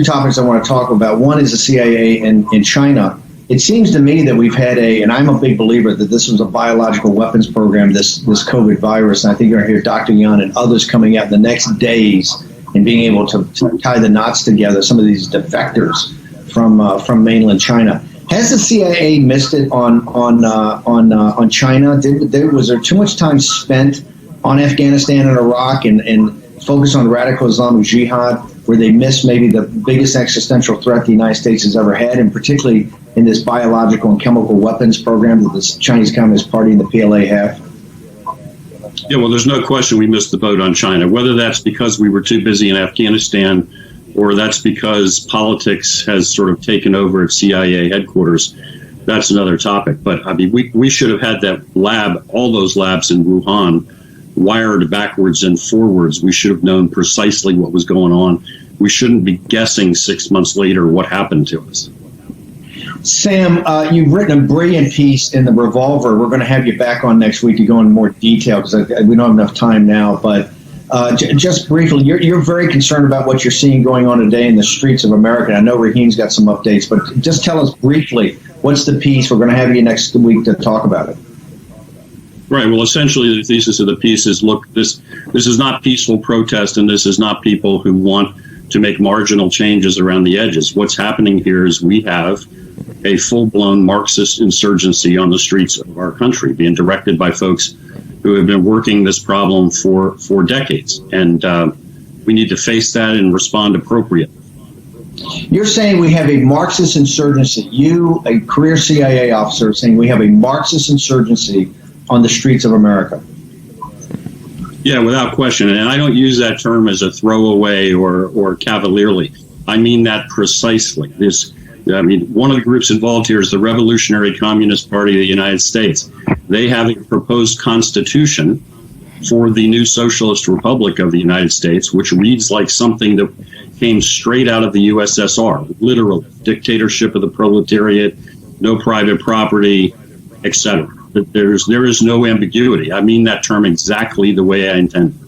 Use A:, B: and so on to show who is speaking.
A: topics I want to talk about. One is the CIA in China. It seems to me that we've had and I'm a big believer that this was a biological weapons program, this COVID virus. And I think you're going to hear Dr. Yan and others coming out in the next days and being able to tie the knots together, some of these defectors from mainland China. Has the CIA missed it on China? Was there too much time spent on Afghanistan and Iraq and focus on radical Islamic jihad, where they missed maybe the biggest existential threat the United States has ever had, and particularly in this biological and chemical weapons program that the Chinese Communist Party and the PLA have?
B: Yeah, well, there's no question we missed the boat on China. Whether that's because we were too busy in Afghanistan or that's because politics has sort of taken over at CIA headquarters, that's another topic. But I mean, we should have had that lab, all those labs in Wuhan, wired backwards and forwards. We should have known precisely what was going on. We shouldn't be guessing 6 months later what happened to us.
A: Sam, you've written a brilliant piece in The Revolver. We're going to have you back on next week to go into more detail because we don't have enough time now. But just briefly, you're very concerned about what you're seeing going on today in the streets of America. I know Raheem's got some updates, but just tell us briefly, what's the piece? We're going to have you next week to talk about it.
B: Right. Well, essentially, the thesis of the piece is, look, this is not peaceful protest, and this is not people who want to make marginal changes around the edges. What's happening here is we have a full-blown Marxist insurgency on the streets of our country being directed by folks who have been working this problem for decades. And we need to face that and respond appropriately.
A: You're saying we have a Marxist insurgency. You, a career CIA officer, saying we have a Marxist insurgency on the streets of America.
B: Yeah, without question. And I don't use that term as a throwaway or cavalierly. I mean that precisely. One of the groups involved here is the Revolutionary Communist Party of the United States. They have a proposed constitution for the new Socialist Republic of the United States, which reads like something that came straight out of the USSR, literally dictatorship of the proletariat, no private property, etc. There is no ambiguity. I mean that term exactly the way I intend.